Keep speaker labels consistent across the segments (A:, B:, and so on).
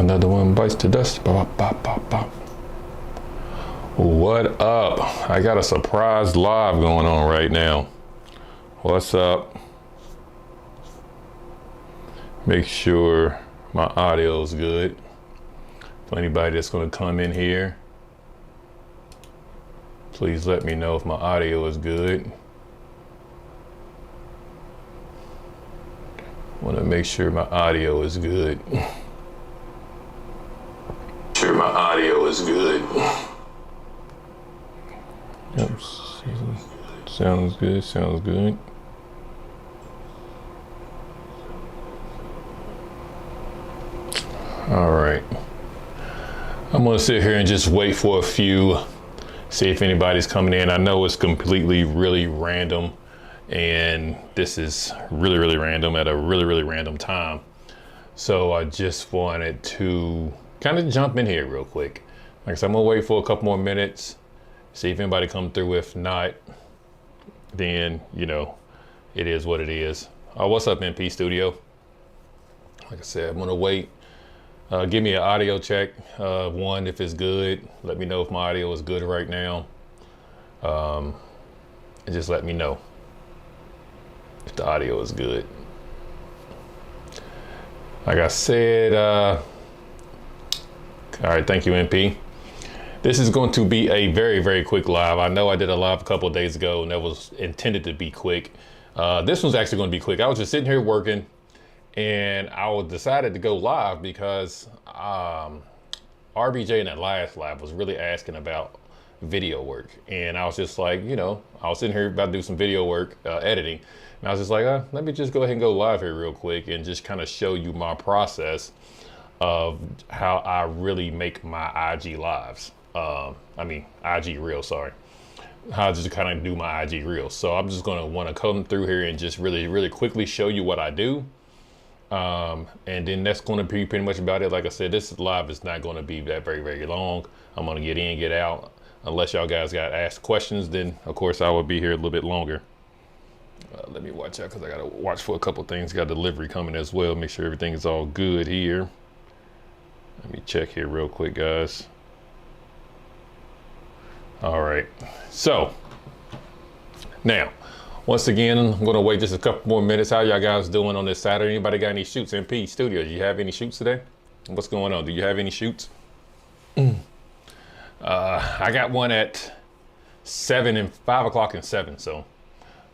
A: Another one bites the dust. What up? I got a surprise live going on right now. What's up? Make sure my audio is good. For anybody that's going to come in here, please let me know if my audio is good. Want to make sure my audio is good. Sure my audio is good. Yep. Sounds good, sounds good. All right. I'm gonna sit here and just wait for a few, see if anybody's coming in. I know it's completely really random, and this is really random at a really random time. So I just wanted to kind of jump in here real quick. Like I said, I'm gonna wait for a couple more minutes, see if anybody come through. If not, then, you know, it is what it is. What's up, MP Studio? Like I said, I'm gonna wait. Give me an audio check. One, if it's good. Let me know if my audio is good right now. And just let me know if the audio is good. Like I said, all right, thank you, MP. This is going to be a very quick live. I know I did a live a couple of days ago and that was intended to be quick. This one's actually going to be quick. I was just sitting here working, and I decided to go live because RBJ in that last live was really asking about video work. And I was just like, you know, I was sitting here about to do some video work, editing. And I was just like, let me just go ahead and go live here real quick and just kind of show you my process of how I really make my IG lives. I mean, IG Reels, sorry. How I just kind of do my IG Reels. So I'm just gonna wanna come through here and just really quickly show you what I do. And then that's gonna be pretty much about it. Like I said, this live is not gonna be that very long. I'm gonna get in, get out. Unless y'all guys got asked questions, then of course I will be here a little bit longer. Let me watch out, because I gotta watch for a couple things. Got delivery coming as well. Make sure everything is all good here. Let me check here real quick, guys. All right, so now, once again, I'm gonna wait just a couple more minutes. How y'all guys doing on this Saturday? Anybody got any shoots? MP Studio, do you have any shoots today? What's going on? Do you have any shoots? I got one at 7 and 5 o'clock and 7, so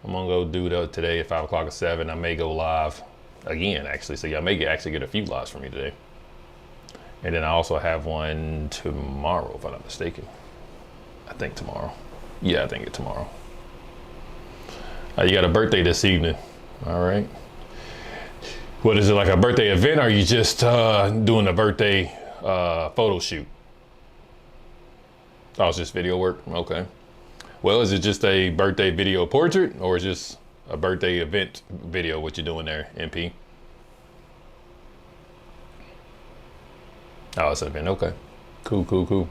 A: I'm gonna go do that today at 5 o'clock and 7. I may go live again, actually, so y'all may actually get a few lives from me today. And then I also have one tomorrow, if I'm not mistaken. I think tomorrow. Yeah, I think it's tomorrow. You got a birthday this evening. All right. What is it, like a birthday event, or are you just doing a birthday photo shoot? Oh, it's just video work? Okay. Well, is it just a birthday video portrait, or is it just a birthday event video, what you're doing there, MP? Oh, it's an event. Okay. Cool.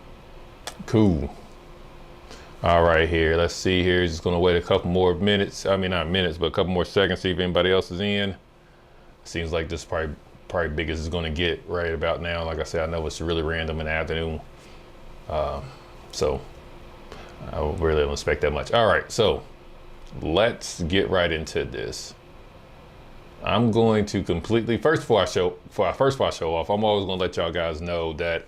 A: All right, here. Let's see here. Just gonna wait a couple more minutes. I mean, not minutes, but a couple more seconds. See if anybody else is in. Seems like this is probably big as it's gonna get right about now. Like I said, I know it's really random in the afternoon, so I really don't expect that much. All right, so let's get right into this. I'm going to completely before I show off, I'm always gonna let y'all guys know that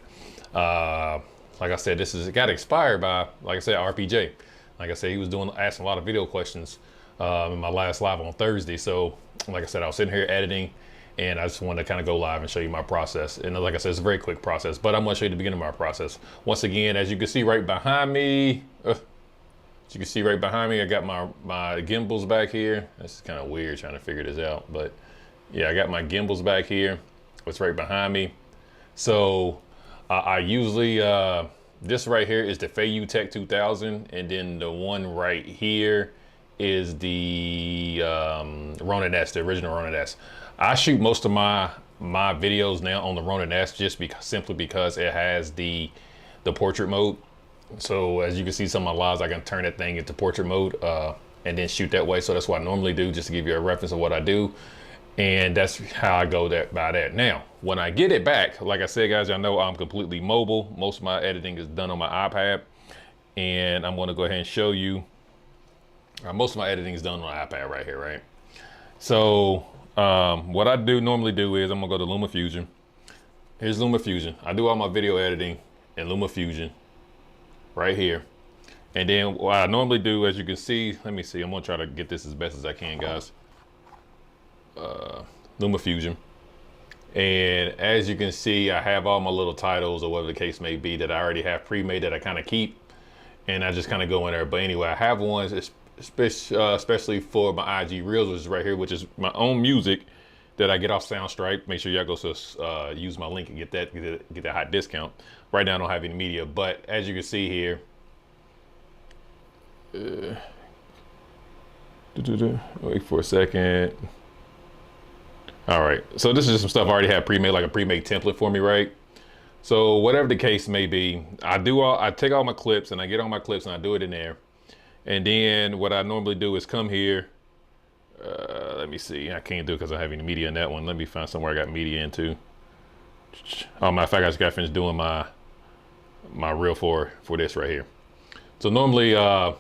A: like I said, it got expired by, like I said, RPJ. Like I said, he was asking a lot of video questions in my last live on Thursday. So like I said, I was sitting here editing, and I just wanted to kind of go live and show you my process. And like I said, it's a very quick process, but I'm gonna show you the beginning of my process. Once again, as you can see right behind me, I got my gimbals back here. This is kind of weird trying to figure this out, but yeah, I got my gimbals back here. It's right behind me. So I usually, this right here is the Feiyu Tech 2000, and then the one right here is the Ronin S, the original Ronin S. I shoot most of my videos now on the Ronin S just simply because it has the portrait mode. So as you can see, some of my lives, I can turn that thing into portrait mode and then shoot that way. So that's what I normally do, just to give you a reference of what I do. And that's how I go by that. Now, when I get it back, like I said, guys, y'all know I'm completely mobile. Most of my editing is done on my iPad. And I'm gonna go ahead and show you, most of my editing is done on my iPad right here, right? So what I normally do is I'm gonna go to Lumafusion. Here's Lumafusion. I do all my video editing in Lumafusion right here. And then what I normally do, as you can see, let me see, I'm gonna try to get this as best as I can, guys. Lumafusion. And as you can see, I have all my little titles or whatever the case may be that I already have pre-made that I kind of keep. And I just kind of go in there. But anyway, I have ones especially for my IG Reels, which is right here, which is my own music that I get off Soundstripe. Make sure y'all go to use my link and get that hot discount. Right now I don't have any media, but as you can see here, wait for a second. All right, so this is just some stuff I already have pre-made, like a pre-made template for me, right? So whatever the case may be, I take all my clips and I get all my clips and I do it in there. And then what I normally do is come here. Let me see, I can't do it because I don't have any media in that one. Let me find somewhere I got media into. Oh, matter of fact, I just got finished doing my reel for this right here. So normally, I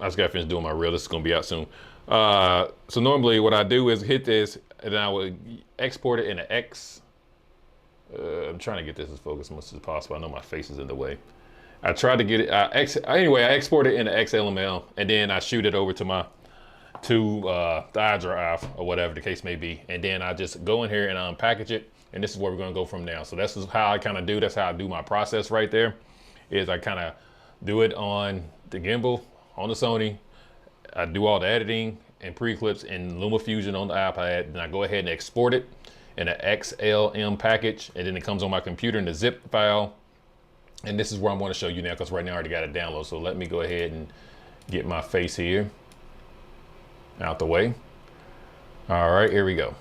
A: just got finished doing my reel. This is gonna be out soon. So normally what I do is hit this and then I would export it in an X. I'm trying to get this as focused as much as possible. I know my face is in the way. I tried to get it, anyway, I export it in an XLML and then I shoot it over to the iDrive or whatever the case may be. And then I just go in here and unpackage it. And this is where we're gonna go from now. So this is how I kind of do, that's how I do my process right there, is I kind of do it on the gimbal, on the Sony. I do all the editing and pre-clips in Lumafusion on the iPad. Then I go ahead and export it in an XLM package. And then it comes on my computer in the zip file. And this is where I'm going to show you now, because right now I already got it downloaded. So let me go ahead and get my face here out the way. All right, here we go.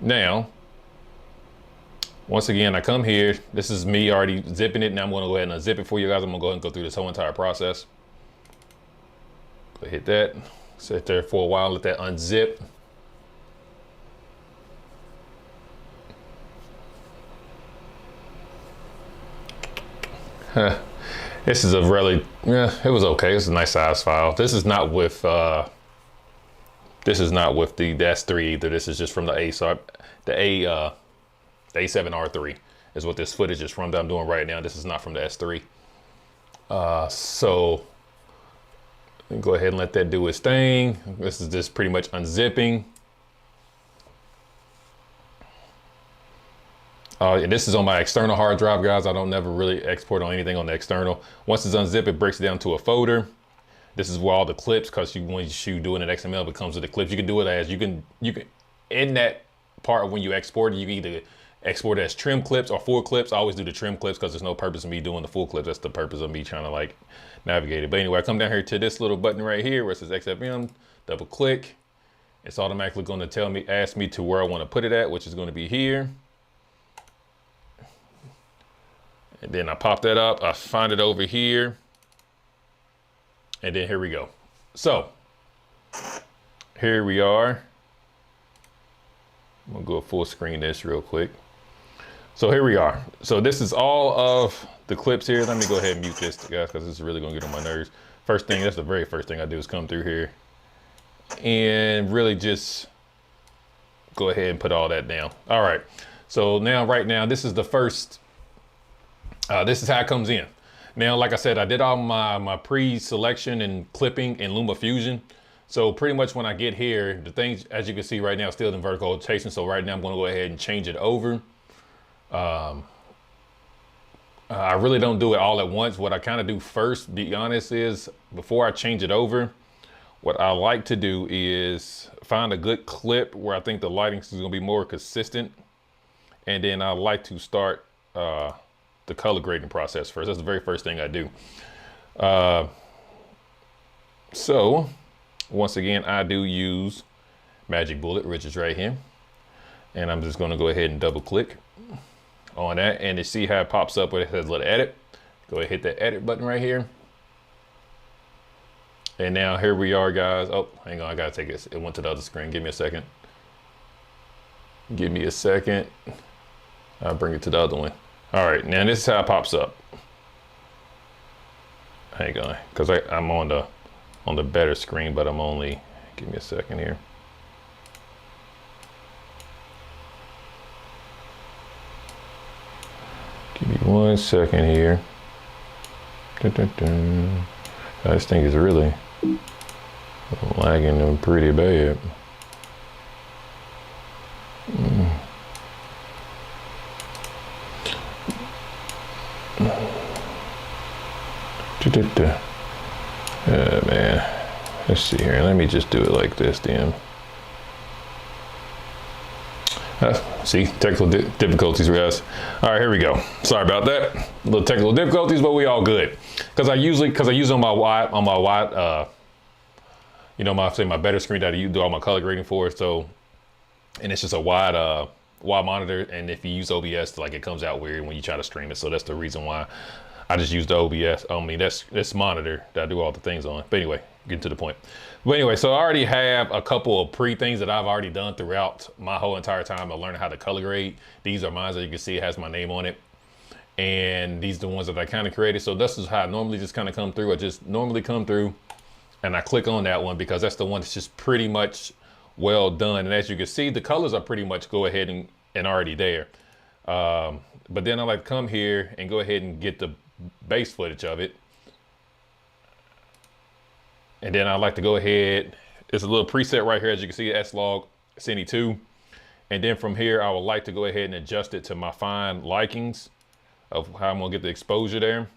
A: Now, once again, I come here. This is me already zipping it. Now I'm going to go ahead and unzip it for you guys. I'm going to go ahead and go through this whole entire process. Go hit that, sit there for a while, let that unzip. This is a really, it was okay. It's a nice size file. This is not with the S3 either. This is just from the the A7R3 is what this footage is from that I'm doing right now. This is not from the S3. So go ahead and let that do its thing. This is just pretty much unzipping. And this is on my external hard drive, guys. I don't never really export on anything on the external. Once it's unzipped, it breaks it down to a folder. This is where all the clips, because when you do it in XML, it comes with the clips. You can do it as, you can in that part when you export it, you can either export it as trim clips or full clips. I always do the trim clips because there's no purpose in me doing the full clips. That's the purpose of me trying to like navigate it. But anyway, I come down here to this little button right here where it says XFM, double click. It's automatically going to ask me to where I want to put it at, which is going to be here. And then I pop that up, I find it over here. And then here we go. So here we are. I'm gonna go full screen this real quick. So here we are. So this is all of the clips here. Let me go ahead and mute this, guys, because this is really gonna get on my nerves. First thing, that's the very first thing I do is come through here and really just go ahead and put all that down. All right. So now, right now, this is the first, this is how it comes in. Now, like I said, I did all my pre-selection and clipping in Lumafusion. So pretty much when I get here, the things, as you can see right now, still in vertical rotation. So right now I'm gonna go ahead and change it over. I really don't do it all at once. What I kind of do first, to be honest, is before I change it over, what I like to do is find a good clip where I think the lighting is gonna be more consistent. And then I like to start the color grading process first. That's the very first thing I do. So once again, I do use Magic Bullet, which is right here. And I'm just gonna go ahead and double click on that. And to see how it pops up where it says let edit, go ahead and hit that edit button right here. And now here we are, guys. Oh, hang on, I gotta take it. It went to the other screen. Give me a second. Give me a second. I'll bring it to the other one. All right, now this is how it pops up. Hang on, because I'm on the better screen, but I'm only, give me a second here. Give me 1 second here. Dun, dun, dun. This thing is really lagging pretty bad. Man, let's see here. Let me just do it like this then. See, technical difficulties, guys. All right, here we go. Sorry about that. A little technical difficulties, but we all good. Because I use on my wide, you know, my better screen that I do all my color grading for. So, and it's just a wide monitor. And if you use OBS, like it comes out weird when you try to stream it. So that's the reason why I just use the OBS. I mean, that's monitor that I do all the things on. But anyway, getting to the point. But anyway, so I already have a couple of things that I've already done throughout my whole entire time of learning how to color grade. These are mine, as you can see, it has my name on it. And these are the ones that I kind of created. So this is how I normally just kind of come through. I just normally come through and I click on that one because that's the one that's just pretty much well done. And as you can see, the colors are pretty much go ahead and already there. But then I like to come here and go ahead and get the base footage of it. And then I like to go ahead, there's a little preset right here, as you can see, S-Log Cine2. And then from here, I would like to go ahead and adjust it to my fine likings of how I'm gonna get the exposure there.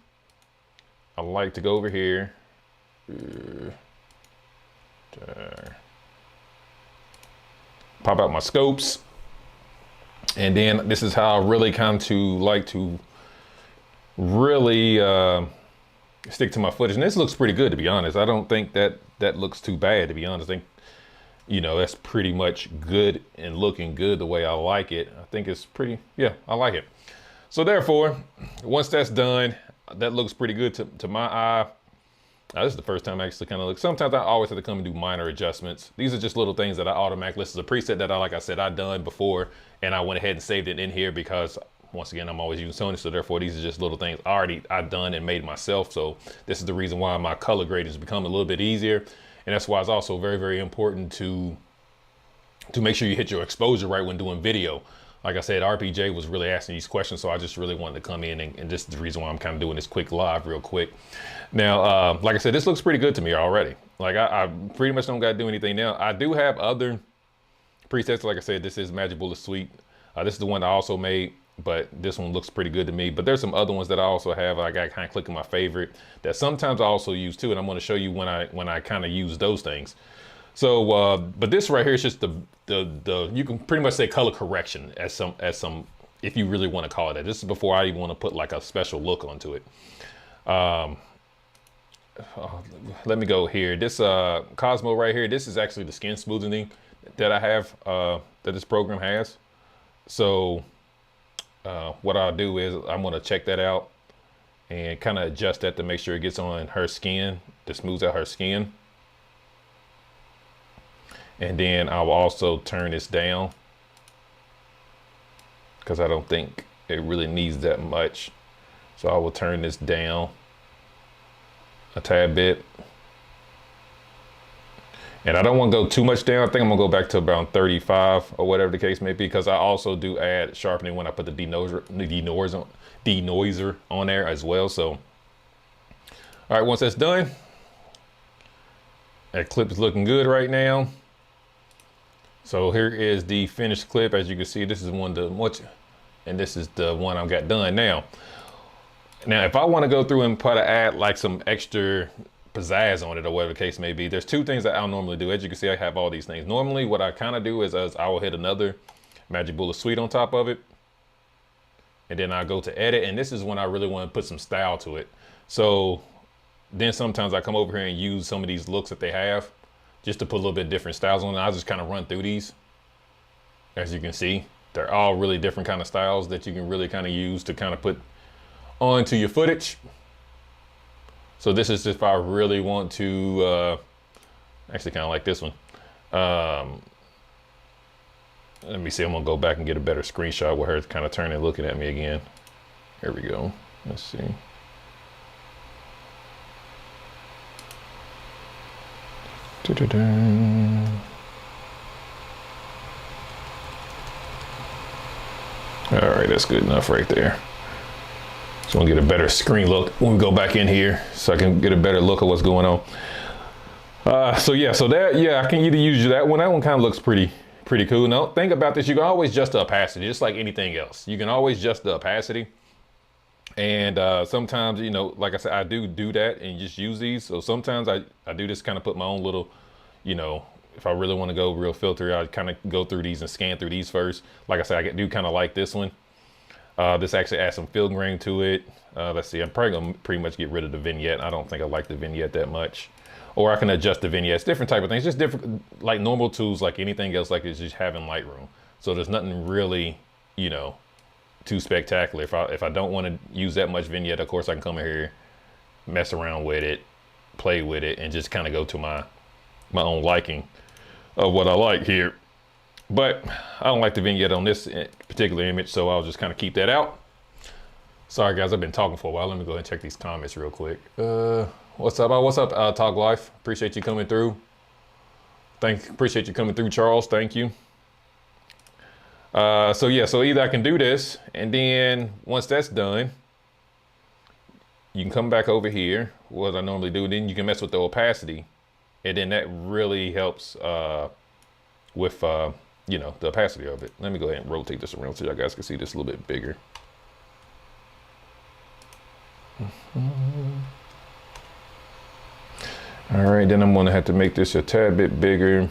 A: I like to go over here. Pop out my scopes. And then this is how I really come to like to really stick to my footage. And this looks pretty good, to be honest. I don't think that looks too bad, to be honest. I think, you know, that's pretty much good and looking good the way I like it. I think it's pretty, yeah, I like it. So therefore, once that's done, that looks pretty good to my eye. This is the first time I actually kind of look. Sometimes I always have to come and do minor adjustments. These are just little things that I automatically, this is a preset that like I said, I've done before, and I went ahead and saved it in here because once again, I'm always using Sony, so therefore these are just little things I've done and made myself. So this is the reason why my color grading has become a little bit easier. And that's why it's also very, very important to make sure you hit your exposure right when doing video. Like I said, RPJ was really asking these questions, so I just really wanted to come in and this is the reason why I'm kind of doing this quick live real quick. Now, like I said, this looks pretty good to me already. Like I pretty much don't got to do anything now. I do have other presets. Like I said, this is Magic Bullet Suite. This is the one I also made, but this one looks pretty good to me. But there's some other ones that I also have. I got kind of clicking my favorite that sometimes I also use too, and I'm going to show you when I kind of use those things. So, but this right here is just the you can pretty much say color correction as some if you really want to call it that. This is before I even want to put like a special look onto it. Let me go here. This Cosmo right here. This is actually the skin smoothing that I have that this program has. So what I'll do is I'm going to check that out and kind of adjust that to make sure it gets on her skin, to smooth out her skin. And then I will also turn this down because I don't think it really needs that much. So I will turn this down a tad bit. And I don't want to go too much down. I think I'm gonna go back to around 35 or whatever the case may be, because I also do add sharpening when I put the denoiser on there as well. So, all right, once that's done, that clip is looking good right now. So here is the finished clip. As you can see, this is and this is the one I've got done now. Now, if I want to go through and add like some extra pizzazz on it or whatever the case may be, there's two things that I'll normally do. As you can see, I have all these things. Normally, what I kind of do is I will hit another Magic Bullet Suite on top of it. And then I go to edit. And this is when I really want to put some style to it. So then sometimes I come over here and use some of these looks that they have just to put a little bit different styles on it. I'll just kind of run through these. As you can see, they're all really different kind of styles that you can really kind of use to kind of put onto your footage. So this is if I really want to, actually kind of like this one. Let me see, I'm gonna go back and get a better screenshot with her kind of turning and looking at me again. Here we go. Let's see. All right, that's good enough right there. So I'm gonna get a better screen look when we go back in here so I can get a better look at what's going on. So I can either use that one. That one kind of looks pretty cool. Now, think about this. You can always adjust the opacity, just like anything else. You can always adjust the opacity. And sometimes, you know, like I said, I do that and just use these. So sometimes I do this, kind of put my own little, you know, if I really want to go real filter, I kind of go through these and scan through these first. Like I said, I do kind of like this one. This actually adds some film grain to it. Let's see, I'm probably gonna pretty much get rid of the vignette. I don't think I like the vignette that much. Or I can adjust the vignettes, different type of things, just different, like normal tools, like anything else, like it's just having Lightroom. So there's nothing really, you know, too spectacular. If I don't want to use that much vignette, of course I can come in here, mess around with it, play with it, and just kind of go to my own liking of what I like here. But I don't like the vignette on this particular image, so I'll just kind of keep that out. Sorry guys, I've been talking for a while. Let me go ahead and check these comments real quick. What's up? What's up, Talk Life? Appreciate you coming through. Appreciate you coming through, Charles. Thank you. So either I can do this, and then once that's done, you can come back over here, what I normally do, then you can mess with the opacity, and then that really helps with you know, the opacity of it. Let me go ahead and rotate this around so you guys can see this a little bit bigger. All right, then I'm gonna have to make this a tad bit bigger.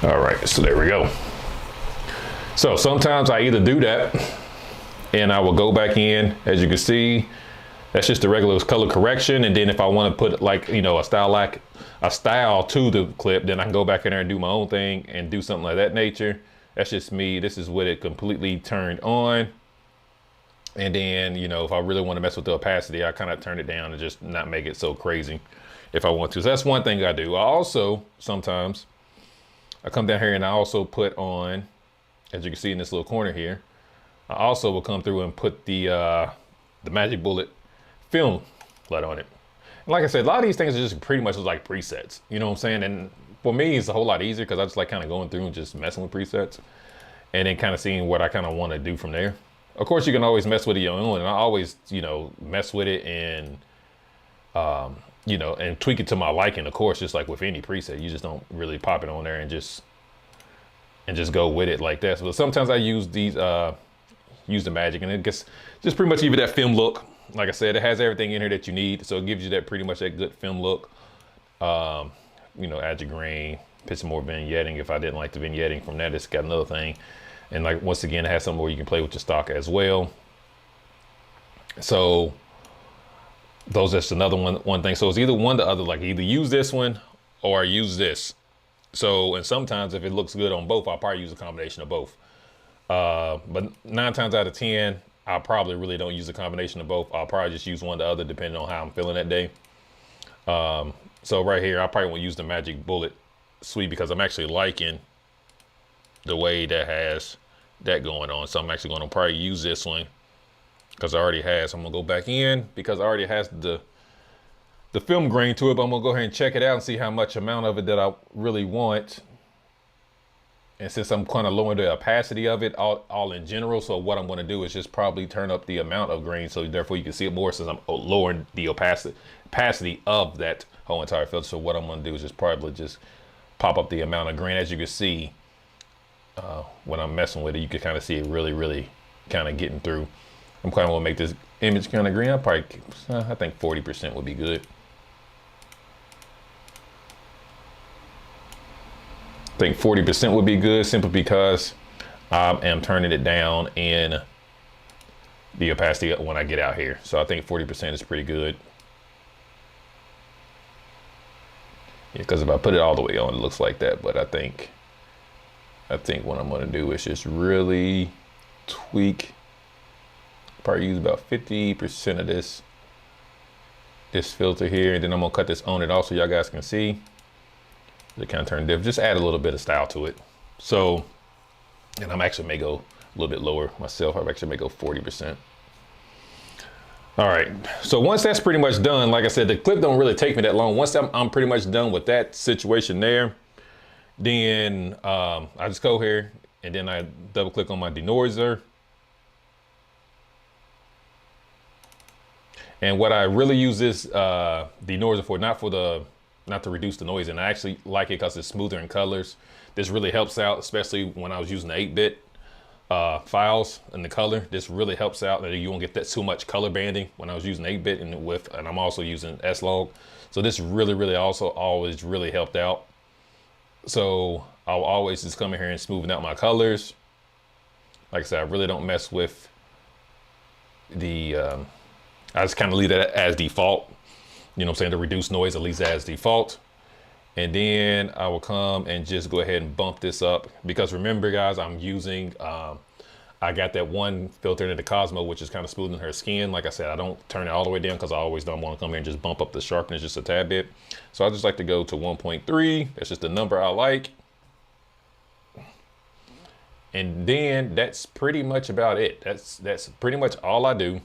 A: All right, so there we go. So sometimes I either do that and I will go back in, as you can see, that's just the regular color correction. And then if I want to put, like, you know, a style to the clip, then I can go back in there and do my own thing and do something like that nature. That's just me. This is with it completely turned on. And then, you know, if I really want to mess with the opacity, I kind of turn it down and just not make it so crazy if I want to. So that's one thing I do. I also, sometimes I come down here and I also put on, as you can see in this little corner here, I also will come through and put the Magic Bullet film light on it. And like I said, a lot of these things are just pretty much like presets, you know what I'm saying? And for me, it's a whole lot easier because I just like kind of going through and just messing with presets and then kind of seeing what I kind of want to do from there. Of course, you can always mess with it your own, and I always, you know, mess with it and, you know, and tweak it to my liking, of course, just like with any preset. You just don't really pop it on there and just go with it like that. So sometimes I use these, use the Magic, and it gets just pretty much give you that film look. Like I said, it has everything in here that you need, so it gives you that pretty much that good film look. You know, add your grain, put some more vignetting. If I didn't like the vignetting from that, it's got another thing. And like, once again, it has something where you can play with your stock as well. So those, that's another one thing. So it's either one or the other, like either use this one or use this. So, and sometimes if it looks good on both, I'll probably use a combination of both. But 9 times out of 10, I probably really don't use a combination of both. I'll probably just use one or the other depending on how I'm feeling that day. So right here, I probably won't use the Magic Bullet suite because I'm actually liking the way that has that going on. So I'm actually going to probably use this one because I already has. I'm gonna go back in because I already has the film grain to it, but I'm gonna go ahead and check it out and see how much amount of it that I really want. And since I'm kind of lowering the opacity of it all in general, so what I'm gonna do is just probably turn up the amount of grain so therefore you can see it more, since I'm lowering the opacity of that whole entire filter. So what I'm gonna do is just probably just pop up the amount of grain. As you can see, when I'm messing with it, you can kind of see it really kind of getting through. I'm kind of gonna make this image kind of green. I think 40% would be good. I think 40% would be good, simply because I am turning it down in the opacity when I get out here. So I think 40% is pretty good. Yeah, because if I put it all the way on, it looks like that. But I think what I'm gonna do is just really tweak Probably use about 50% of this filter here, and then I'm gonna cut this on it off so y'all guys can see. It kind of turn different. Just add a little bit of style to it. So, and I'm actually may go a little bit lower myself. I actually may go 40%. All right, so once that's pretty much done, like I said, the clip don't really take me that long. Once I'm pretty much done with that situation there, then I just go here and then I double click on my denoiser. And what I really use this denoiser for, not to reduce the noise, and I actually like it because it's smoother in colors. This really helps out, especially when I was using the 8-bit files and the color. This really helps out that you won't get that too much color banding when I was using 8-bit and I'm also using S-Log. So this really also always really helped out. So I'll always just come in here and smoothen out my colors. Like I said, I really don't mess with the, I just kind of leave that as default. You know what I'm saying? To reduce noise, at least as default. And then I will come and just go ahead and bump this up, because remember guys, I'm using, I got that one filter into Cosmo, which is kind of smoothing her skin. Like I said, I don't turn it all the way down because I always don't want to come here and just bump up the sharpness just a tad bit. So I just like to go to 1.3. That's just the number I like. And then that's pretty much about it. That's pretty much all I do.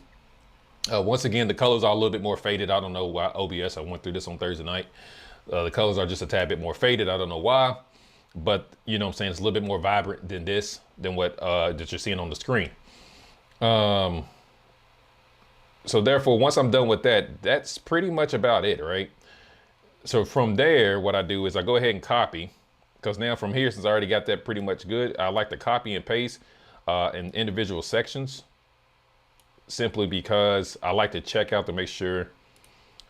A: Once again, the colors are a little bit more faded. I don't know why. OBS, I went through this on Thursday night. The colors are just a tad bit more faded. I don't know why, but you know what I'm saying? It's a little bit more vibrant than what that you're seeing on the screen. So therefore, once I'm done with that, that's pretty much about it, right? So from there, what I do is I go ahead and copy, because now from here, since I already got that pretty much good, I like to copy and paste in individual sections, simply because I like to check out to make sure.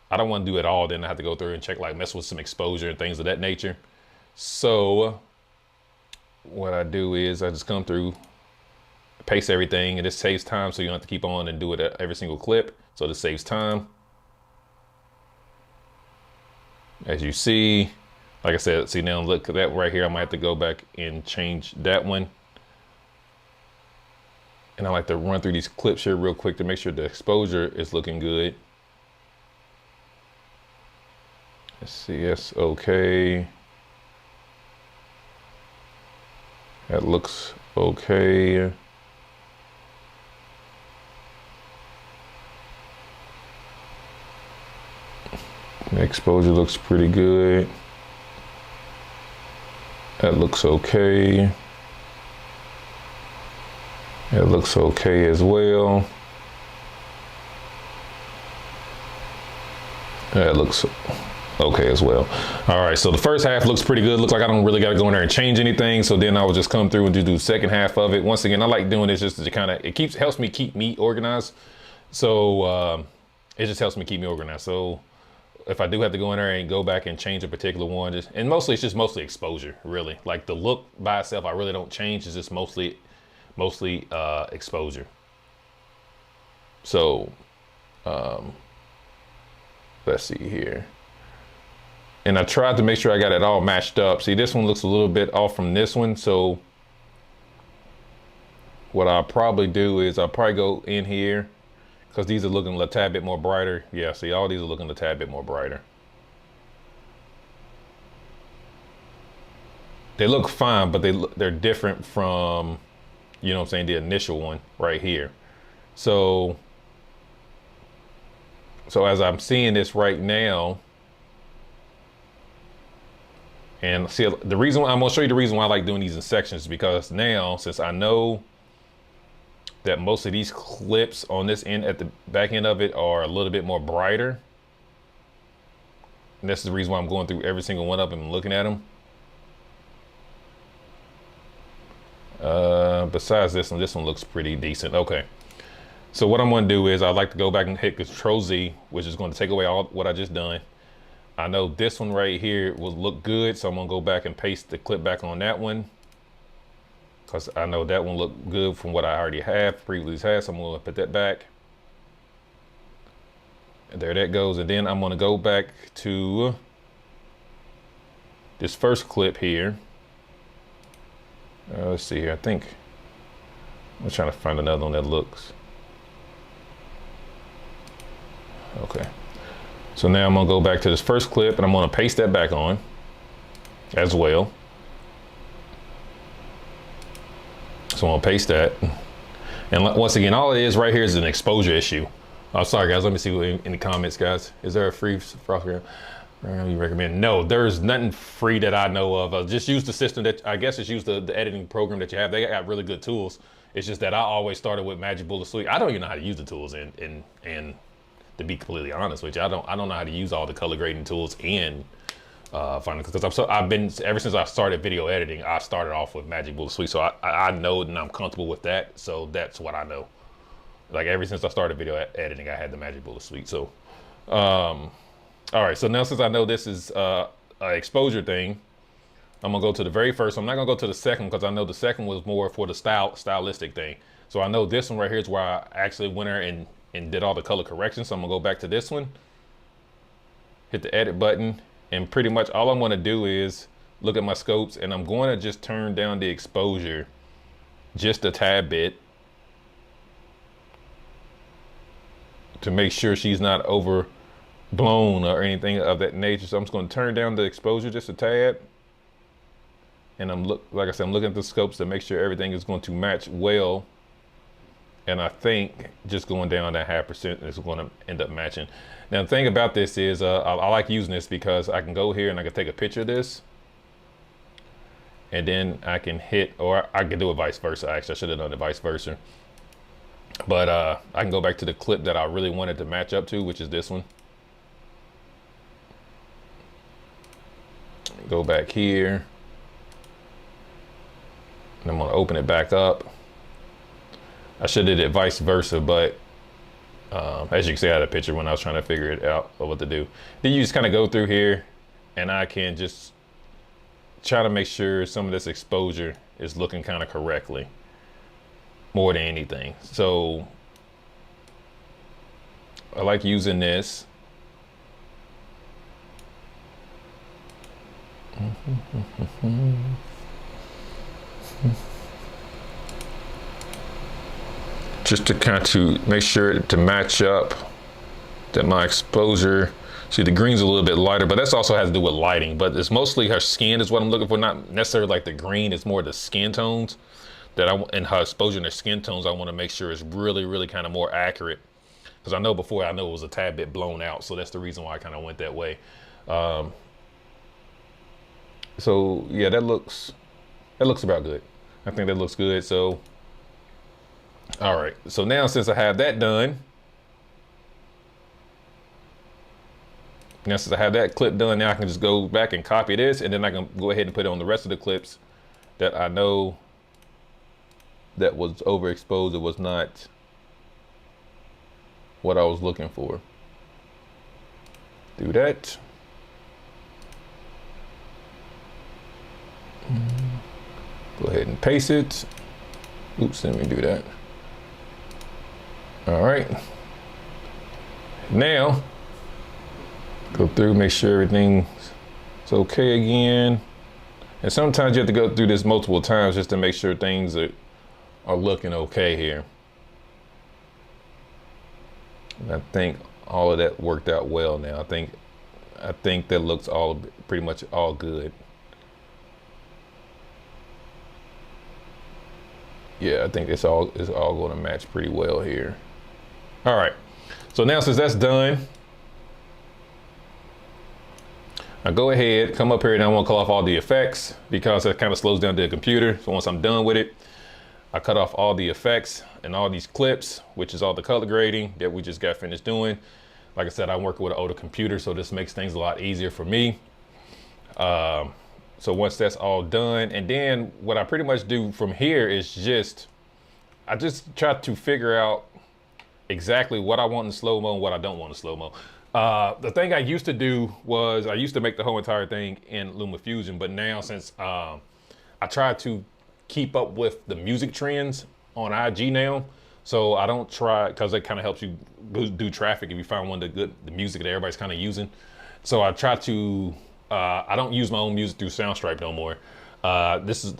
A: I don't want to do it all, then I have to go through and check, like mess with some exposure and things of that nature. So what I do is I just come through, paste everything, and this saves time, so you don't have to keep on and do it at every single clip. So this saves time. As you see, like I said, see now, look at that right here. I might have to go back and change that one. And I like to run through these clips here real quick to make sure the exposure is looking good. Let's see, that's okay. That looks okay. The exposure looks pretty good. That looks okay. That looks okay as well. That looks okay as well. All right, so the first half looks pretty good. Looks like I don't really got to go in there and change anything. So then I will just come through and just do the second half of it. Once again, I like doing this just to kind of, helps me keep me organized. So it just helps me keep me organized. So if I do have to go in there and go back and change a particular one, and mostly it's just mostly exposure, really. Like the look by itself, I really don't change. It's just mostly exposure. So let's see here. And I tried to make sure I got it all matched up. See, this one looks a little bit off from this one. So what I'll probably do is I'll probably go in here, because these are looking a tad bit more brighter. Yeah, see, all these are looking a tad bit more brighter. They look fine, but they're different from, you know what I'm saying, the initial one right here. So as I'm seeing this right now, and see, the reason why I'm gonna show you the reason why I like doing these in sections, because now, since I know that most of these clips on this end, at the back end of it, are a little bit more brighter. And that's the reason why I'm going through every single one of them and looking at them. Besides this one looks pretty decent. Okay. So what I'm gonna do is I like to go back and hit Control Z, which is going to take away all what I just done. I know this one right here will look good, so I'm gonna go back and paste the clip back on that one, because I know that one looked good from what I already have, previously had, so I'm gonna put that back. And there that goes. And then I'm gonna go back to this first clip here. Let's see here, I think I'm trying to find another one that looks. Okay. So now I'm gonna go back to this first clip and I'm gonna paste that back on as well. So I'm gonna paste that. And once again, all it is right here is an exposure issue. Oh, sorry guys, let me see in the comments, guys. Is there a free software you recommend? No, there's nothing free that I know of. Just use the system that, I guess it's use the editing program that you have. They got really good tools. It's just that I always started with Magic Bullet Suite. I don't even know how to use the tools and to be completely honest with you, I don't know how to use all the color grading tools and Final, because I've been, ever since I started video editing, I started off with Magic Bullet Suite. So I know and I'm comfortable with that. So that's what I know. Like ever since I started video editing, I had the Magic Bullet Suite. So, all right. So now since I know this is an exposure thing, I'm gonna go to the very first. I'm not gonna go to the second because I know the second was more for the stylistic thing. So I know this one right here is where I actually went there and did all the color corrections. So I'm gonna go back to this one, hit the edit button, and pretty much all I'm gonna do is look at my scopes and I'm going to just turn down the exposure just a tad bit to make sure she's not overblown or anything of that nature. So I'm just gonna turn down the exposure just a tad. And like I said, I'm looking at the scopes to make sure everything is going to match well. And I think just going down that 0.5% is going to end up matching. Now the thing about this is I like using this because I can go here and I can take a picture of this. And then I can hit, or I can do it vice versa. Actually, I should have done it vice versa. But I can go back to the clip that I really wanted to match up to, which is this one. Go back here. And I'm gonna open it back up. I should have did it vice versa, but as you can see, I had a picture when I was trying to figure it out of what to do. Then you just kind of go through here and I can just try to make sure some of this exposure is looking kind of correctly more than anything. So I like using this. Just to kind of make sure to match up that my exposure, see the green's a little bit lighter, but that's also has to do with lighting, but it's mostly her skin is what I'm looking for, not necessarily like the green, it's more the skin tones that and her exposure and her skin tones I want to make sure is really, really kind of more accurate. Because I know before, I know it was a tad bit blown out, so that's the reason why I kind of went that way. So yeah, that looks about good. I think that looks good. So all right, so now since I have that done, since I have that clip done, now I can just go back and copy this, and then I can go ahead and put it on the rest of the clips that I know that was overexposed. It was not what I was looking for. Do that. Go ahead and paste it. Oops, let me do that. All right. Now, go through, make sure everything's okay again. And sometimes you have to go through this multiple times just to make sure things are looking okay here. And I think all of that worked out well now. I think that looks pretty much all good. Yeah, I think it's all going to match pretty well here. All right, so now since that's done, I go ahead, come up here, and I want to cut off all the effects because that kind of slows down the computer. So once I'm done with it, I cut off all the effects and all these clips, which is all the color grading that we just got finished doing. Like I said, I'm working with an older computer, so this makes things a lot easier for me. So once that's all done, and then what I pretty much do from here is I just try to figure out exactly what I want in slow-mo and what I don't want in slow-mo. The thing I used to do was I used to make the whole entire thing in Lumafusion, but now since I try to keep up with the music trends on IG now, so I don't try, because it kind of helps you do traffic if you find one of the music that everybody's kind of using. So I try to, I don't use my own music through Soundstripe no more. This is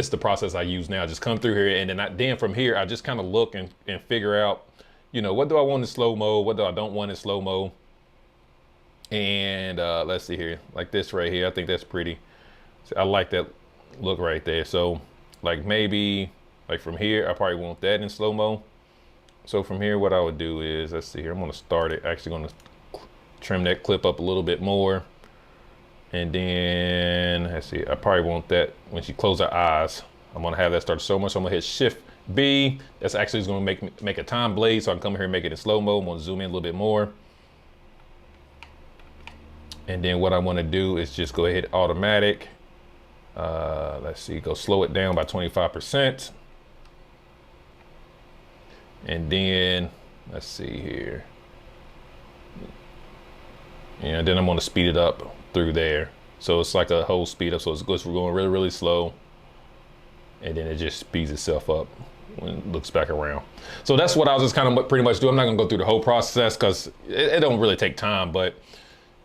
A: the process I use now. Just come through here, and then from here I just kind of look and figure out, you know, what do I want in slow-mo? What do I don't want in slow-mo? And let's see here, like this right here. I think that's pretty. So I like that look right there. So like maybe like from here, I probably want that in slow-mo. So from here, what I would do is, let's see here, I'm gonna start it, actually gonna trim that clip up a little bit more. And then, let's see, I probably want that when she closes her eyes. I'm gonna have that start so much, so I'm gonna hit Shift B. That's actually gonna make a time blade, so I can come here and make it in slow-mo. I'm gonna zoom in a little bit more. And then what I wanna do is just go ahead, automatic. Let's see, go slow it down by 25%. And then, let's see here. And then I'm gonna speed it up through there. So it's like a whole speed up, so it's going really, really slow. And then it just speeds itself up when it looks back around. So that's what I was just kind of pretty much do. I'm not gonna go through the whole process because it don't really take time, but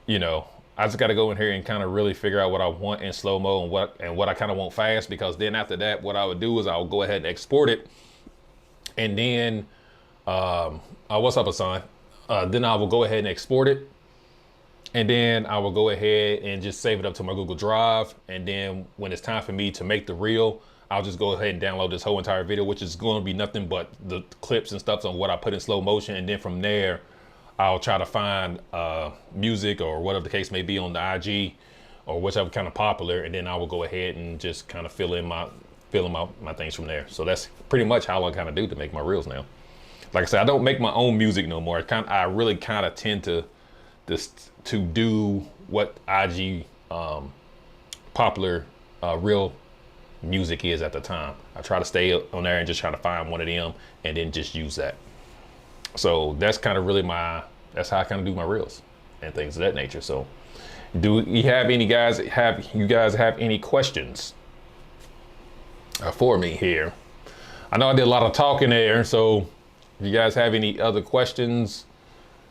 A: you know, I just gotta go in here and kind of really figure out what I want in slow-mo and what I kind of want fast, because then after that, what I would do is I'll go ahead and export it. And then, what's up, Hassan? Then I will go ahead and export it. And then I will go ahead and just save it up to my Google Drive. And then when it's time for me to make the reel, I'll just go ahead and download this whole entire video, which is going to be nothing but the clips and stuff on what I put in slow motion. And then from there, I'll try to find music or whatever the case may be on the IG or whichever kind of popular. And then I will go ahead and just kind of fill in my things from there. So that's pretty much how I kind of do to make my reels now. Like I said, I don't make my own music no more. I really kind of tend to do what IG popular real music is at the time. I try to stay on there and just try to find one of them and then just use that. So that's kind of really that's how I kind of do my reels and things of that nature. So do you have any guys have any questions for me here? I know I did a lot of talking there, so if you guys have any other questions,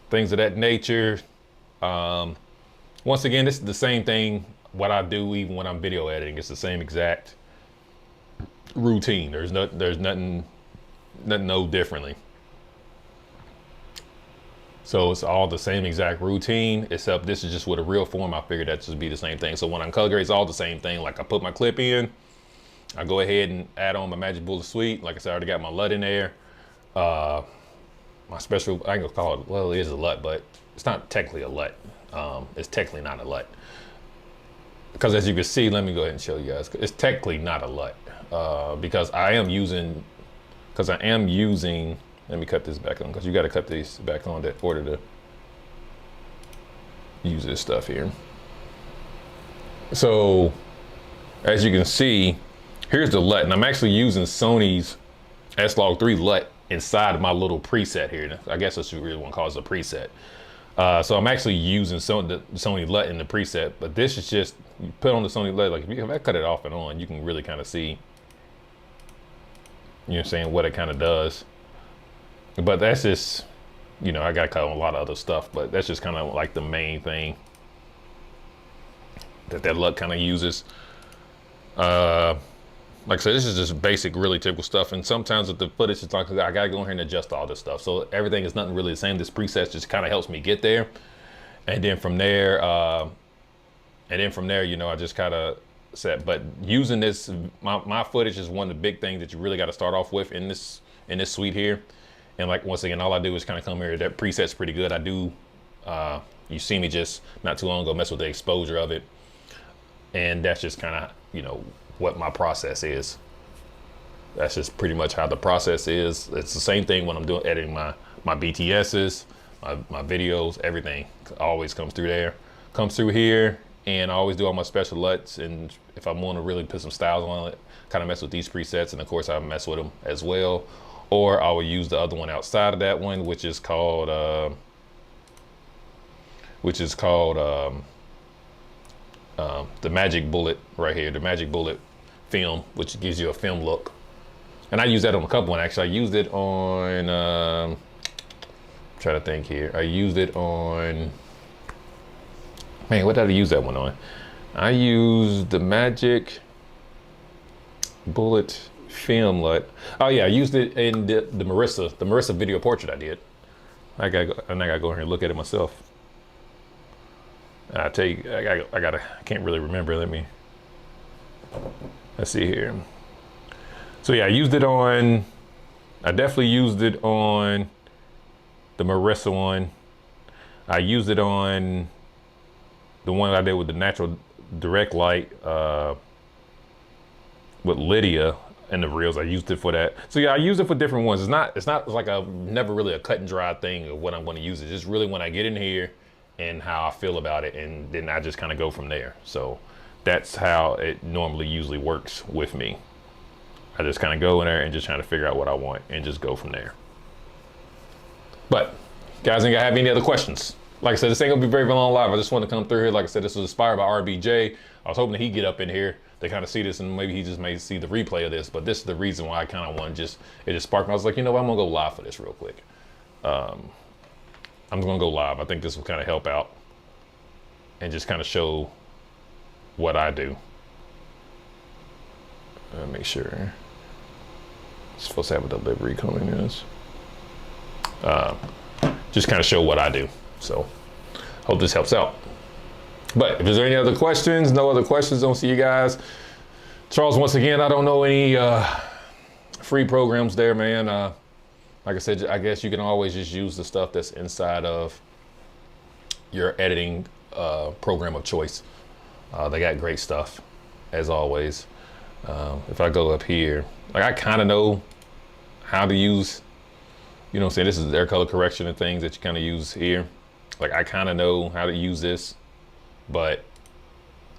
A: things of that nature, once again, this is the same thing what I do even when I'm video editing. It's the same exact routine. There's nothing no differently. So it's all the same exact routine, except this is just with a real form. I figured that just be the same thing. So when I'm color grade, it's all the same thing. Like I put my clip in, I go ahead and add on my Magic Bullet Suite. Like I said, I already got my LUT in there. My special, I ain't gonna call it, well, it is a LUT, but it's not technically a LUT. It's technically not a LUT. Because as you can see, let me go ahead and show you guys. It's technically not a LUT because I am using, let me cut this back on because you got to cut these back on in order to use this stuff here. So as you can see, here's the LUT, and I'm actually using Sony's S-Log3 LUT inside of my little preset here. I guess that's what you really want to call it a preset. So I'm actually using the Sony LUT in the preset, but this is just, you put on the Sony LUT, like if I cut it off and on, you can really kind of see, you know what I'm saying, what it kind of does. But that's just, you know, I got to cut on a lot of other stuff, but that's just kind of like the main thing that LUT kind of uses. Like I said, this is just basic, really typical stuff. And sometimes with the footage, it's like, I gotta go in here and adjust all this stuff. So everything is nothing really the same. This preset just kind of helps me get there. And then from there, you know, I just kind of set, but using this, my footage is one of the big things that you really got to start off with in this suite here. And like, once again, all I do is kind of come here. That preset's pretty good. I do, you see me just not too long ago mess with the exposure of it. And that's just kind of, you know, what my process is. That's just pretty much how the process is. It's the same thing when I'm doing editing my BTSs, my videos, everything always comes through there. Comes through here, and I always do all my special LUTs, and if I want to really put some styles on it, kind of mess with these presets, and of course I mess with them as well. Or I will use the other one outside of that one, which is called the Magic Bullet right here, the Magic Bullet film, which gives you a film look. And I use that on a couple one, actually. I used it on, I'm trying to think here. I used it on, man, what did I use that one on? I used the Magic Bullet film light. Oh yeah, I used it in the Marissa video portrait I did. I gotta go in here and look at it myself. I tell you, I can't really remember. Let's see here. So yeah, I definitely used it on the Marissa one. I used it on the one I did with the natural direct light with Lydia and the reels. I used it for that. So yeah, I use it for different ones. It's not like never really a cut and dry thing of what I'm going to use it. It's really when I get in here and how I feel about it, and then I just kind of go from there. So that's how it usually works with me. I just kind of go in there and just trying to figure out what I want and just go from there. But guys, ain't gonna have any other questions. Like I said, this ain't gonna be very long live. I just wanted to come through here. Like I said, this was inspired by RBJ. I was hoping that he'd get up in here to kind of see this, and maybe he just may see the replay of this. But this is the reason why I kind of want it just sparked me. I was like, you know what, I'm gonna go live for this real quick. I'm gonna go live. I think this will kind of help out and just kind of show what I do. Make sure it's supposed to have a delivery coming in. Just kind of show what I do. So hope this helps out. But if there's any other questions, no other questions, don't see you guys. Charles, once again, I don't know any free programs there, man. Like I said, I guess you can always just use the stuff that's inside of your editing program of choice. They got great stuff, as always. If I go up here, like I kind of know how to use, you know what I'm saying? This is their color correction and things that you kind of use here. Like I kind of know how to use this, but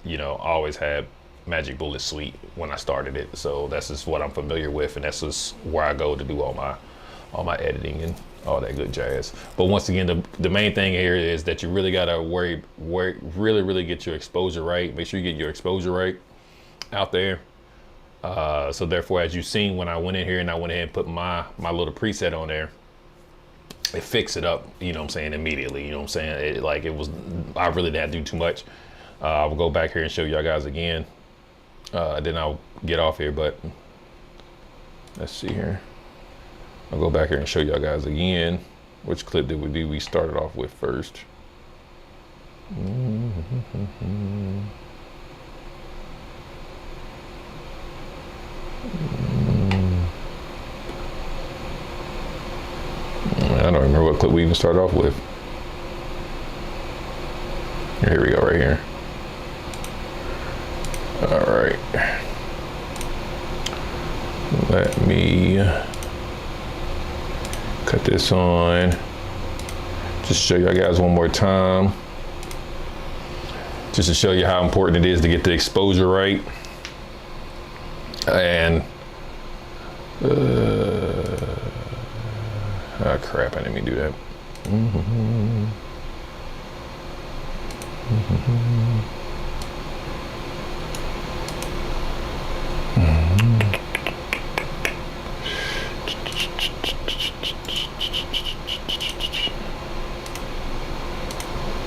A: you know, I always had Magic Bullet Suite when I started it. So that's just what I'm familiar with, and that's just where I go to do all my editing and all that good jazz. But once again, the main thing here is that you really gotta really get your exposure right. Make sure you get your exposure right out there. So therefore, as you've seen, when I went in here and I went ahead and put my little preset on there, it fixed it up, you know what I'm saying, immediately. You know what I'm saying? I really didn't do too much. I'll go back here and show y'all guys again. Then I'll get off here, but let's see here. I'll go back here and show y'all guys again. Which clip did we started off with first? I don't remember what clip we even started off with. Here we go, right here. All right. Let me cut this on. Just show you guys one more time. Just to show you how important it is to get the exposure right. And oh crap, I didn't mean to do that.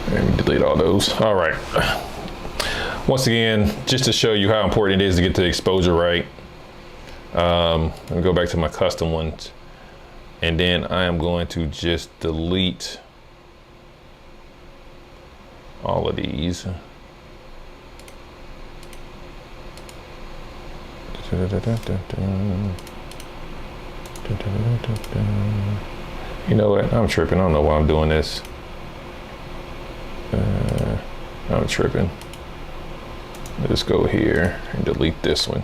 A: Let me delete all those. All right. Once again, just to show you how important it is to get the exposure right. Let me go back to my custom ones. And then I am going to just delete all of these. You know what? I'm tripping. I don't know why I'm doing this. I'm tripping. Let's go here and delete this one.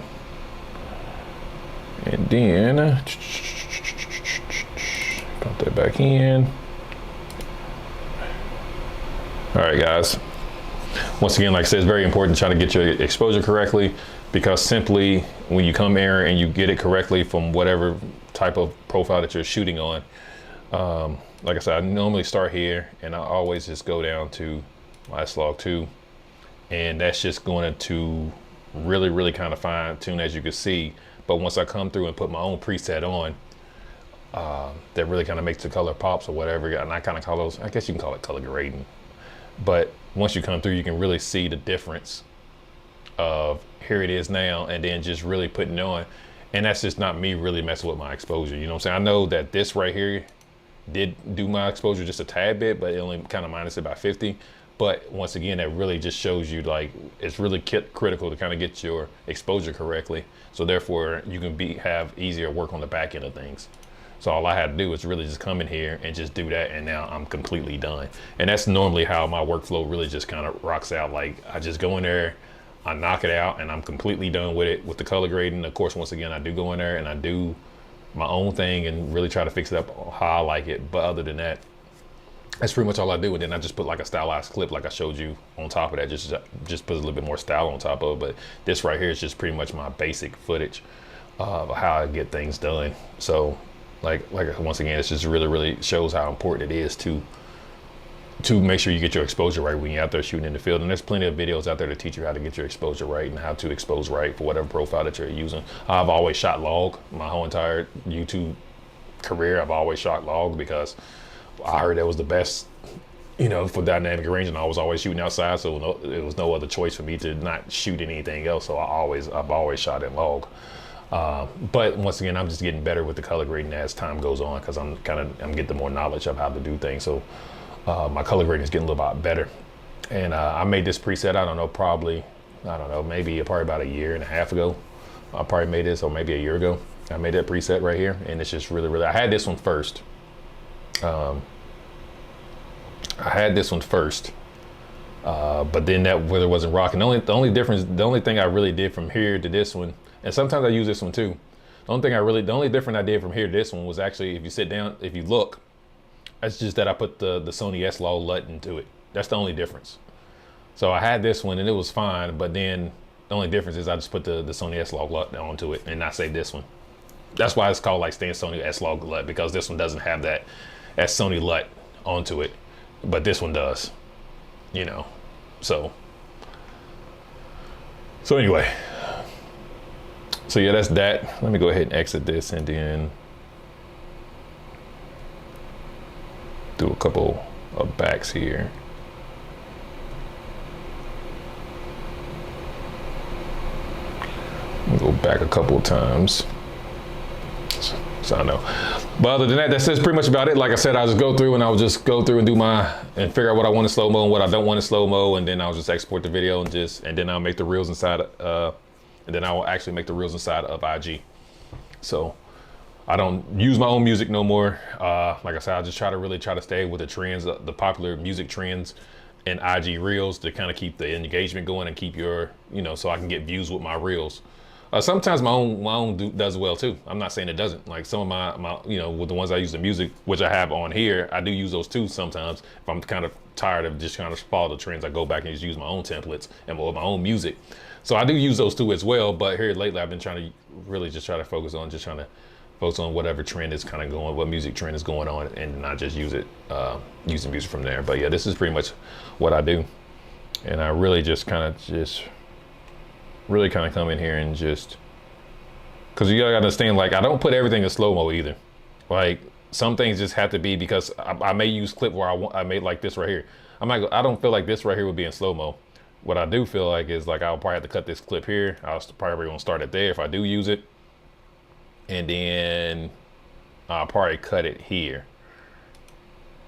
A: And then put that back in. All right, guys. Once again, like I said, it's very important to try to get your exposure correctly, because simply when you come here and you get it correctly from whatever type of profile that you're shooting on, like I said, I normally start here and I always just go down to my S-Log2, and that's just going to really kind of fine tune, as you can see. But once I come through and put my own preset on, that really kind of makes the color pops or whatever. And I kind of call those, I guess you can call it color grading. But once you come through, you can really see the difference of here it is now, and then just really putting it on. And that's just not me really messing with my exposure. You know what I'm saying? I know that this right here did do my exposure just a tad bit, but it only kind of minus it by 50. But once again, that really just shows you like it's really critical to kind of get your exposure correctly. So therefore you can have easier work on the back end of things. So all I had to do was really just come in here and just do that, and now I'm completely done. And that's normally how my workflow really just kind of rocks out. Like I just go in there, I knock it out, and I'm completely done with it. With the color grading, of course, once again, I do go in there and I do my own thing and really try to fix it up how I like it. But other than that, that's pretty much all I do. And then I just put like a stylized clip like I showed you on top of that, just put a little bit more style on top of it. But this right here is just pretty much my basic footage of how I get things done. So like once again, it's just really shows how important it is to make sure you get your exposure right when you're out there shooting in the field. And there's plenty of videos out there to teach you how to get your exposure right and how to expose right for whatever profile that you're using. I've always shot log my whole entire YouTube career. I've always shot log because I heard that was the best, you know, for dynamic range, and I was always shooting outside, so it was no other choice for me to not shoot anything else. So I've always shot in log. But once again, I'm just getting better with the color grading as time goes on, because I'm getting more knowledge of how to do things. So my color grading is getting a little bit better. And I made this preset, maybe probably about a year and a half ago. I probably made this, or maybe a year ago. I made that preset right here, and it's just really, I had this one first. But then that weather wasn't rocking. The only thing I really did from here to this one, and sometimes I use this one too. The only difference I did from here to this one was actually, if you sit down, if you look, it's just that I put the Sony S-Log LUT into it. That's the only difference. So I had this one and it was fine, but then the only difference is I just put the Sony S-Log LUT onto it and not say this one. That's why it's called like Sony S-Log LUT, because this one doesn't have that Sony LUT onto it, but this one does, you know. So anyway, so yeah, that's that. Let me go ahead and exit this and then do a couple of backs here. Go back a couple of times. So I know. But other than that, that's pretty much about it. Like I said, I'll just go through and do and figure out what I want in slow-mo and what I don't want in slow-mo, and then I'll just export the video and then I'll make the reels inside and then I will actually make the reels inside of IG. So I don't use my own music no more. Like I said, I just try to stay with the trends, the popular music trends in IG reels, to kind of keep the engagement going and keep your, you know, so I can get views with my reels. Sometimes my own does well too. I'm not saying it doesn't. Like some of my you know, with the ones I use in music, which I have on here, I do use those too sometimes. If I'm kind of tired of just kind of follow the trends, I go back and just use my own templates and with my own music. So I do use those too as well. But here lately, I've been trying to really just try to focus on whatever trend is kind of going, what music trend is going on, and not just use it, using music from there. But yeah, this is pretty much what I do. And I really just kind of come in here and just, because you gotta understand, like I don't put everything in slow-mo either. Like some things just have to be, because I may use clip where I made like this right here. I don't feel like this right here would be in slow-mo. What I do feel like is like I'll probably have to cut this clip here. I'll probably gonna start it there if I do use it. And then I'll probably cut it here.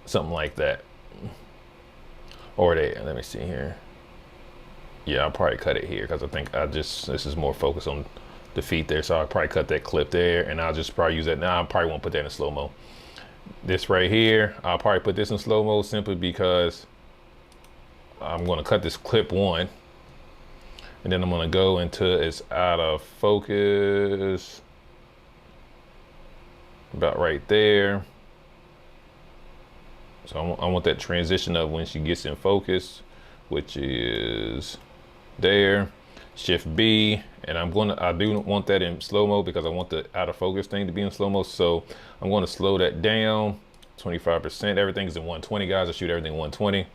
A: Something like that. Or let me see here. Yeah, I'll probably cut it here because I think this is more focused on the feet there. So I'll probably cut that clip there, and I'll just probably use that. Now I probably won't put that in slow-mo. This right here, I'll probably put this in slow-mo simply because I'm gonna cut this clip 1, and then I'm gonna go until it's out of focus. About right there. So I want that transition of when she gets in focus, which is there. Shift B, and I do want that in slow-mo because I want the out of focus thing to be in slow-mo. So I'm going to slow that down 25%. Everything's in 120, guys. I shoot everything 120.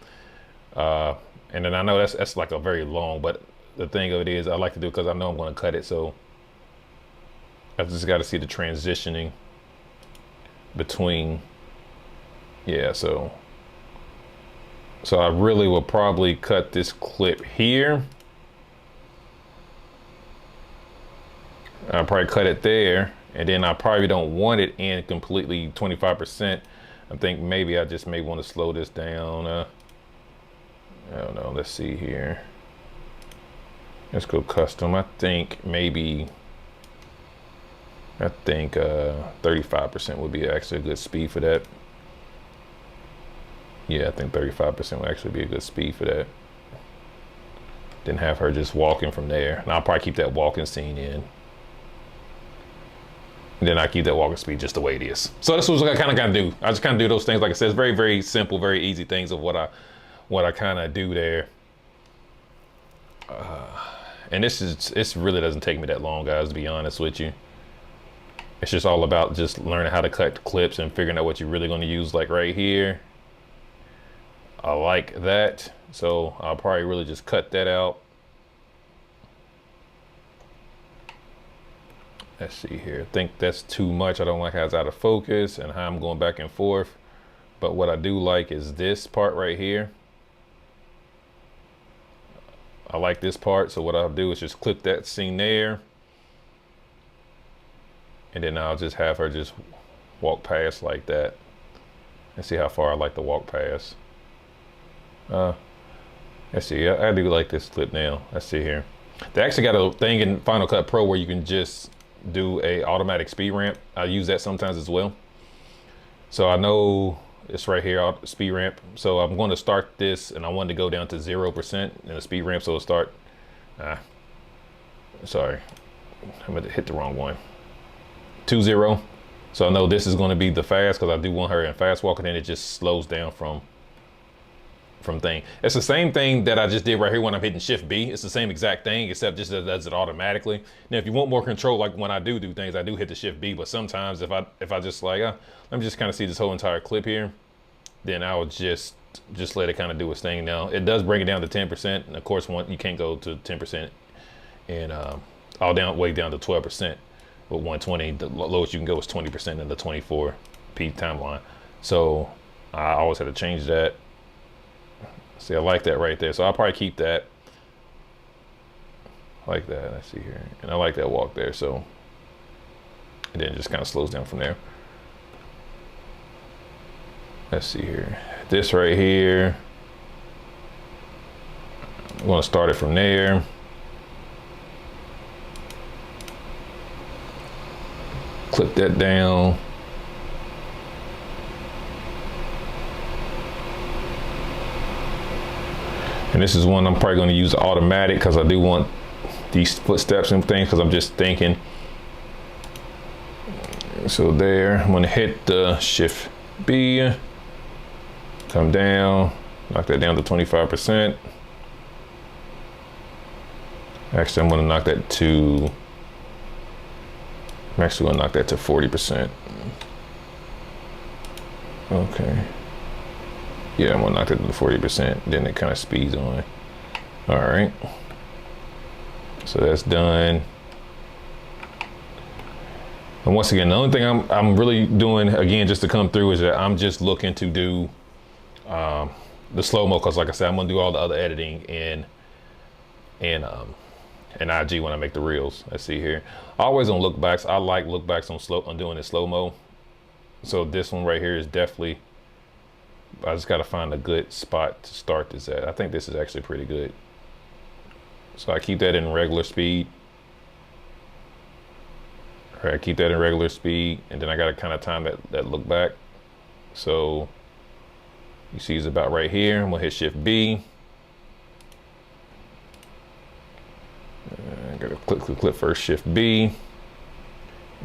A: And then I know that's like a very long, but the thing of it is I like to do, because I know I'm going to cut it. So I just got to see the transitioning between, yeah, so I really will probably cut this clip here. I'll probably cut it there, and then I probably don't want it in completely 25%. I think maybe I just may want to slow this down. I don't know, let's see here. Let's go custom. I think 35% would be actually a good speed for that. Yeah, I think 35% would actually be a good speed for that. Then have her just walking from there. And I'll probably keep that walking scene in. And then I keep that walking speed just the way it is. So that's what I kind of do. I just kind of do those things. Like I said, it's very, very simple, very easy things of what I kind of do there. And this really doesn't take me that long, guys, to be honest with you. It's just all about just learning how to cut clips and figuring out what you're really going to use. Like right here, I like that. So I'll probably really just cut that out. Let's see here. I think that's too much. I don't like how it's out of focus and how I'm going back and forth. But what I do like is this part right here. I like this part. So what I'll do is just click that scene there. And then I'll just have her just walk past like that. And see how far I like to walk past. Let's see, I do like this clip now. Let's see here. They actually got a thing in Final Cut Pro where you can just do a automatic speed ramp. I use that sometimes as well. So I know it's right here, speed ramp. So I'm going to start this, and I want to go down to 0% in the speed ramp. So it'll start, sorry, I'm going to hit the wrong one. 2-0. So I know this is going to be the fast, because I do want her in fast walk, and then it just slows down from thing. It's the same thing that I just did right here when I'm hitting Shift B. It's the same exact thing, except just it does it automatically. Now, if you want more control, like when I do things, I do hit the Shift B. But sometimes if I just like, let me just kind of see this whole entire clip here, then I would just let it kind of do its thing. Now, it does bring it down to 10%. And of course, you can't go to 10% and way down to 12%. With 120, the lowest you can go is 20% in the 24p timeline. So I always had to change that. See, I like that right there. So I'll probably keep that like that. I see here. And I like that walk there. So, and then it just kind of slows down from there. Let's see here. This right here, I'm going to start it from there. Clip that down. And this is one I'm probably going to use automatic, because I do want these footsteps and things, because I'm just thinking. So there, I'm going to hit the Shift B, come down, knock that down to 25%. Actually, I'm going to knock that to, I'm actually going to knock that to 40%. Okay. Yeah, I'm gonna knock it to 40%, then it kind of speeds on. All right. So that's done. And once again, the only thing I'm really doing, again, just to come through, is that I'm just looking to do the slow-mo, because like I said, I'm gonna do all the other editing in IG when I make the reels. Let's see here. Always on lookbacks. I like lookbacks on doing the slow-mo. So this one right here is definitely, I just got to find a good spot to start this at. I think this is actually pretty good. So I keep that in regular speed. All right, I keep that in regular speed, and then I got to kind of time that look back. So you see it's about right here. I'm gonna hit Shift B. I gotta click first, Shift B,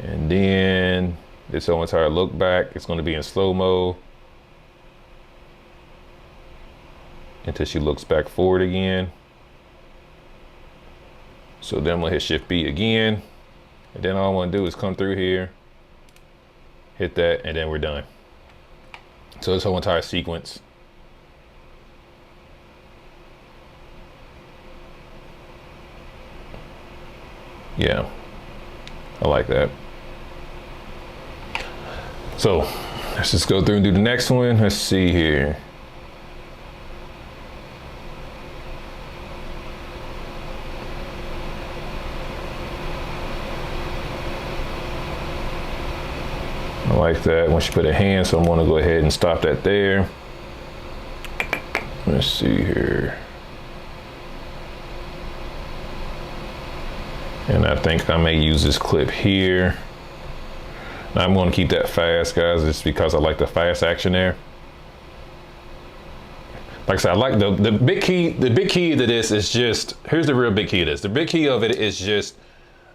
A: and then this whole entire look back, it's gonna be in slow-mo until she looks back forward again. So then I'm gonna hit Shift B again. And then all I wanna do is come through here, hit that, and then we're done. So this whole entire sequence. Yeah, I like that. So let's just go through and do the next one. Let's see here. like that once you put a hand, so I'm gonna go ahead and stop that there. Let's see here. And I think I may use this clip here. Now I'm gonna keep that fast, guys, just because I like the fast action there. Like I said, I like the big key to this is just, here's the real big key to this. The big key of it is just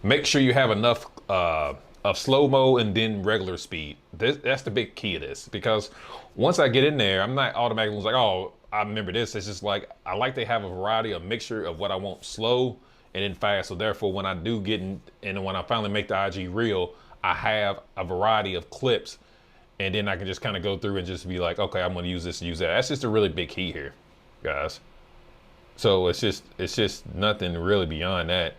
A: make sure you have enough of slow-mo and then regular speed. That's the big key of this, because once I get in there, I'm not automatically like, oh, I remember this. It's just like, I like to have a variety, a mixture of what I want slow and then fast. So therefore, when I do get in, and when I finally make the IG reel, I have a variety of clips, and then I can just kind of go through and just be like, okay, I'm gonna use this, use that. That's just a really big key here, guys. So it's just nothing really beyond that.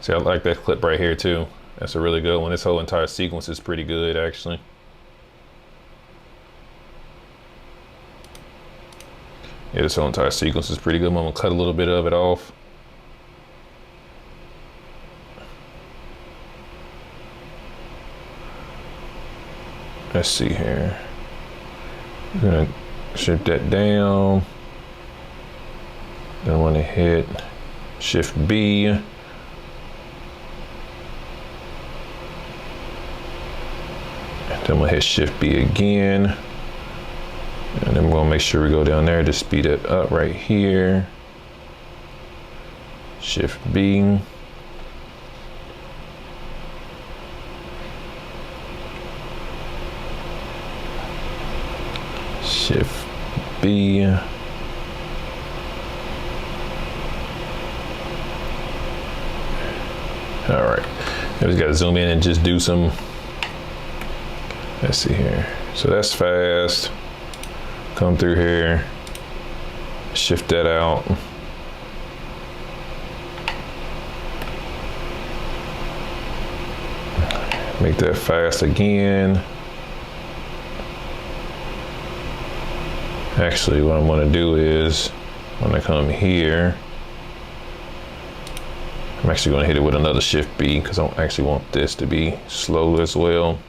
A: See, I like that clip right here too. That's a really good one. This whole entire sequence is pretty good, actually. Yeah, this whole entire sequence is pretty good. I'm gonna cut a little bit of it off. Let's see here. I'm gonna shift that down. Then I want to hit Shift B. And then I'm gonna hit Shift B again. And then we're gonna make sure we go down there to speed it up right here. Shift B. Shift B. All right, now we gotta zoom in and just do some, let's see here. So that's fast. Come through here, shift that out. Make that fast again. Actually, what I'm gonna do is, when I come here, I'm actually gonna hit it with another Shift B, because I don't actually want this to be slow as well.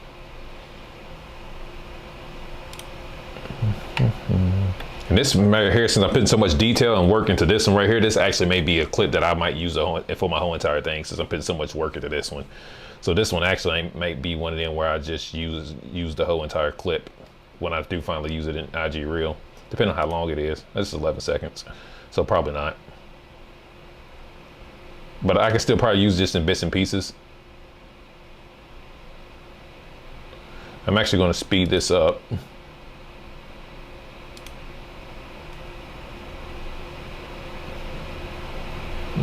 A: And this right here, since I'm putting so much detail and work into this one right here, this actually may be a clip that I might use for my whole entire thing, since I'm putting so much work into this one. So this one actually might be one of them where I just use the whole entire clip when I do finally use it in IG Reel, depending on how long it is. This is 11 seconds, so probably not. But I can still probably use this in bits and pieces. I'm actually going to speed this up.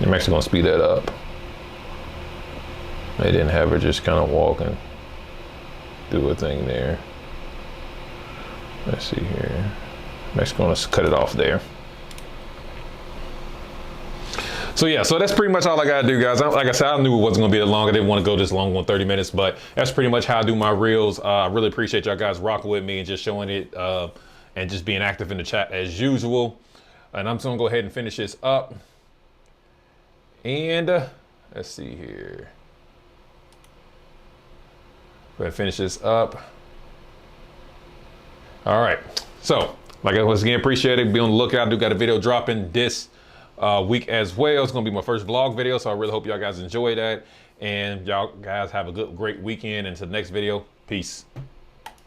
A: I'm actually gonna speed that up. I didn't have her just kind of walk and do a thing there. Let's see here. I'm actually gonna cut it off there. So yeah, so that's pretty much all I gotta do, guys. Like I said, I knew it wasn't gonna be that long. I didn't want to go this long on 30 minutes, but that's pretty much how I do my reels. I really appreciate y'all guys rocking with me and just showing it and just being active in the chat as usual. And I'm just gonna go ahead and finish this up. And let's see here. Go ahead and finish this up. All right. So, like I was again, appreciate it. Be on the lookout. I do got a video dropping this week as well. It's gonna be my first vlog video, so I really hope y'all guys enjoy that. And y'all guys have a great weekend. Until the next video, peace.